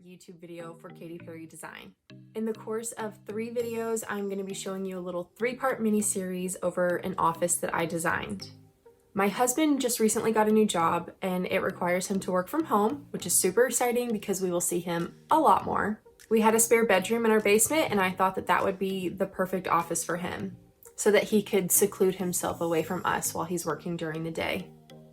YouTube video for Katy Perry Design. In the course of 3 videos, I'm going to be showing you a little 3-part mini-series over an office that I designed. My husband just recently got a new job and it requires him to work from home, which is super exciting because we will see him a lot more. We had a spare bedroom in our basement and I thought that that would be the perfect office for him so that he could seclude himself away from us while he's working during the day.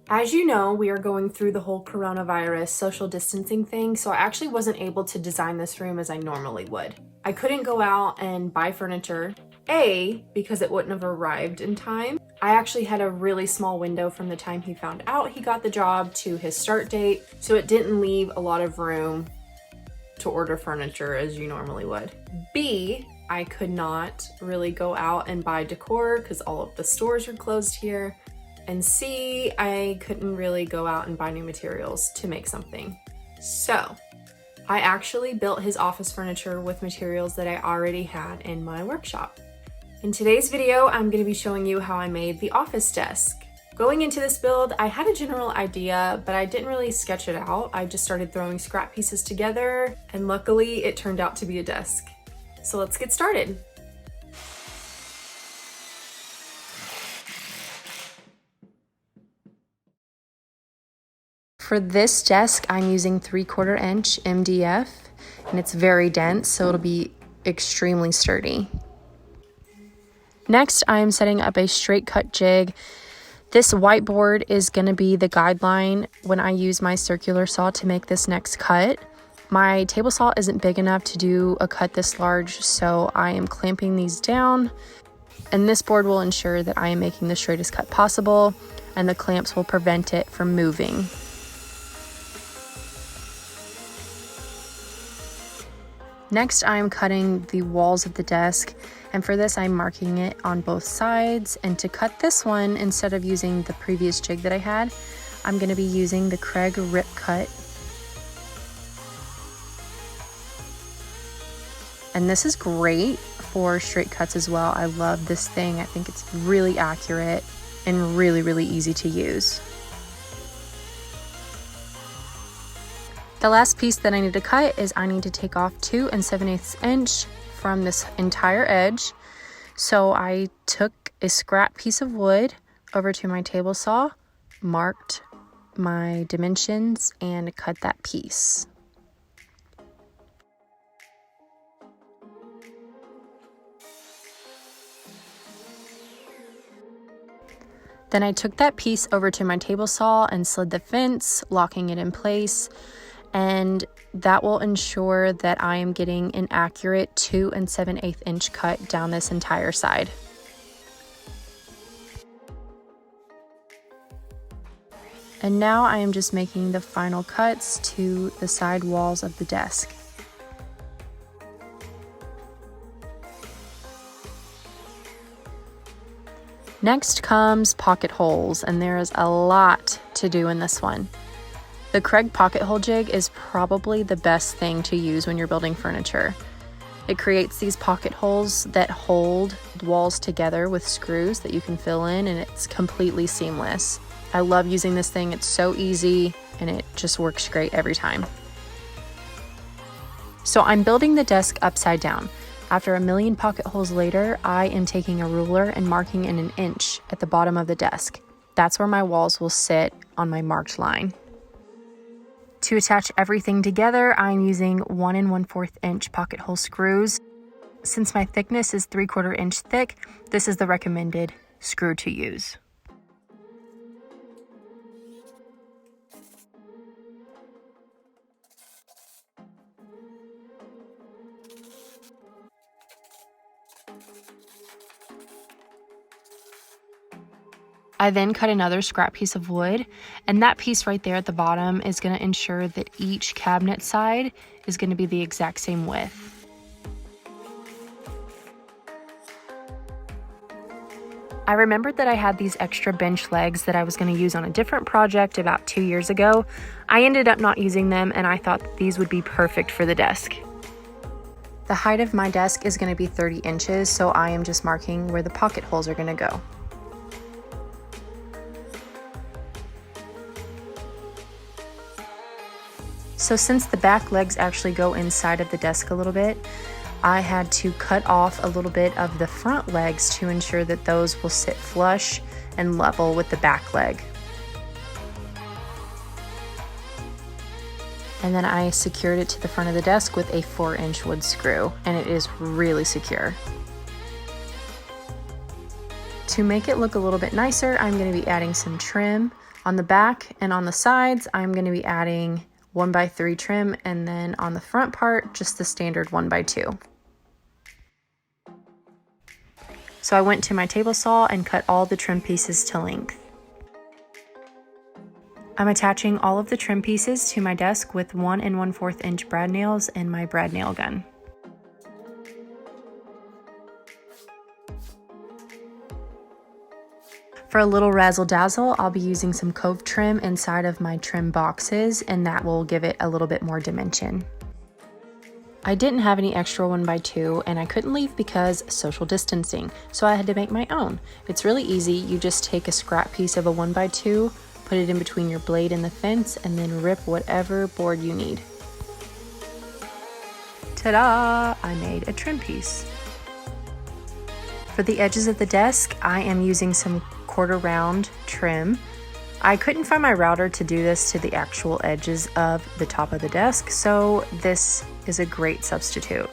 As you know, we are going through the whole coronavirus social distancing thing, so I actually wasn't able to design this room as I normally would. I couldn't go out and buy furniture, A, because it wouldn't have arrived in time. I actually had a really small window from the time he found out he got the job to his start date, so it didn't leave a lot of room to order furniture as you normally would. B, I could not really go out and buy decor because all of the stores were closed here. And C, I couldn't really go out and buy new materials to make something. So I actually built his office furniture with materials that I already had in my workshop. In today's video, I'm going to be showing you how I made the office desk. Going into this build, I had a general idea, but I didn't really sketch it out. I just started throwing scrap pieces together, and luckily it turned out to be a desk. So let's get started. For this desk, I'm using 3/4 inch MDF, and it's very dense, so it'll be extremely sturdy. Next, I'm setting up a straight cut jig. This whiteboard is going to be the guideline when I use my circular saw to make this next cut. My table saw isn't big enough to do a cut this large, so I am clamping these down, and this board will ensure that I am making the straightest cut possible, and the clamps will prevent it from moving. Next, I'm cutting the walls of the desk, and for this I'm marking it on both sides. And to cut this one, instead of using the previous jig that I had, I'm going to be using the Craig Rip Cut. And this is great for straight cuts as well. I love this thing. I think it's really accurate and really easy to use. The last piece that I need to cut is I need to take off 2 7/8 inch from this entire edge. So I took a scrap piece of wood over to my table saw, marked my dimensions, and cut that piece. Then I took that piece over to my table saw and slid the fence, locking it in place. And that will ensure that I am getting an accurate 2 7/8 inch cut down this entire side. And now I am just making the final cuts to the side walls of the desk. Next comes pocket holes, and there is a lot to do in this one. The Craig pocket hole jig is probably the best thing to use when you're building furniture. It creates these pocket holes that hold walls together with screws that you can fill in, and it's completely seamless. I love using this thing. It's so easy and it just works great every time. So I'm building the desk upside down. After a million pocket holes later, I am taking a ruler and marking in 1 inch at the bottom of the desk. That's where my walls will sit on my marked line. To attach everything together, I'm using 1 1/4 inch pocket hole screws. Since my thickness is 3/4 inch thick, this is the recommended screw to use. I then cut another scrap piece of wood, and that piece right there at the bottom is going to ensure that each cabinet side is going to be the exact same width. I remembered that I had these extra bench legs that I was going to use on a different project about 2 years ago. I ended up not using them, and I thought that these would be perfect for the desk. The height of my desk is going to be 30 inches, so I am just marking where the pocket holes are going to go. So since the back legs actually go inside of the desk a little bit, I had to cut off a little bit of the front legs to ensure that those will sit flush and level with the back leg. And then I secured it to the front of the desk with a 4-inch wood screw, and it is really secure. To make it look a little bit nicer, I'm going to be adding some trim on the back, and on the sides I'm going to be adding 1x3 trim, and then on the front part just the standard 1x2. So I went to my table saw and cut all the trim pieces to length. I'm attaching all of the trim pieces to my desk with 1 1/4 inch brad nails and my brad nail gun. For a little razzle dazzle, I'll be using some cove trim inside of my trim boxes, and that will give it a little bit more dimension. I didn't have any extra 1x2 and I couldn't leave because social distancing, so I had to make my own. It's really easy. You just take a scrap piece of a 1x2, put it in between your blade and the fence, and then rip whatever board you need. Ta-da! I made a trim piece. For the edges of the desk, I am using some 1/4 round trim. I couldn't find my router to do this to the actual edges of the top of the desk, so this is a great substitute.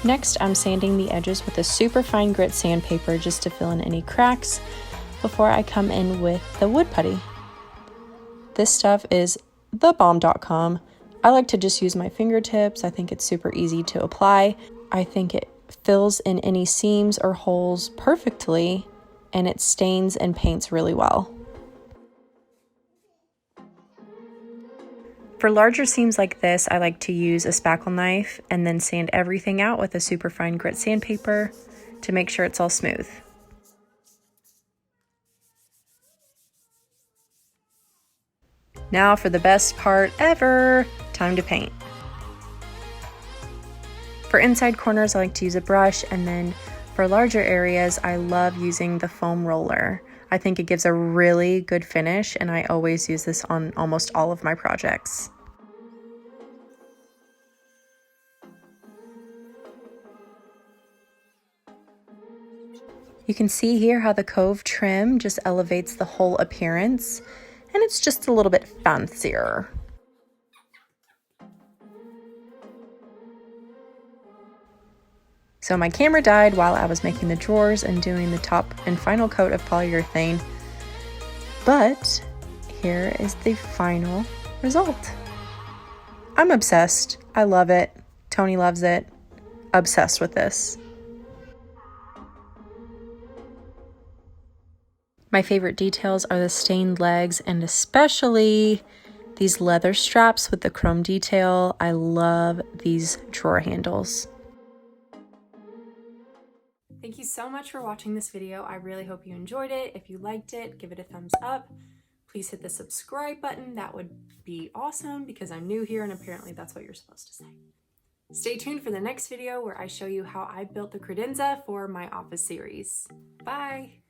Next, I'm sanding the edges with a super fine grit sandpaper just to fill in any cracks before I come in with the wood putty. This stuff is thebomb.com. I like to just use my fingertips. I think it's super easy to apply. I think it fills in any seams or holes perfectly, and it stains and paints really well. For larger seams like this, I like to use a spackle knife and then sand everything out with a super fine grit sandpaper to make sure it's all smooth. Now for the best part ever, time to paint. For inside corners, I like to use a brush, and then for larger areas, I love using the foam roller. I think it gives a really good finish, and I always use this on almost all of my projects. You can see here how the cove trim just elevates the whole appearance, and it's just a little bit fancier. So my camera died while I was making the drawers and doing the top and final coat of polyurethane, but here is the final result. I'm obsessed. I love it. Tony loves it. Obsessed with this. My favorite details are the stained legs and especially these leather straps with the chrome detail. I love these drawer handles. Thank you so much for watching this video. I really hope you enjoyed it. If you liked it, give it a thumbs up. Please hit the subscribe button. That would be awesome because I'm new here and apparently that's what you're supposed to say. Stay tuned for the next video where I show you how I built the credenza for my office series. Bye!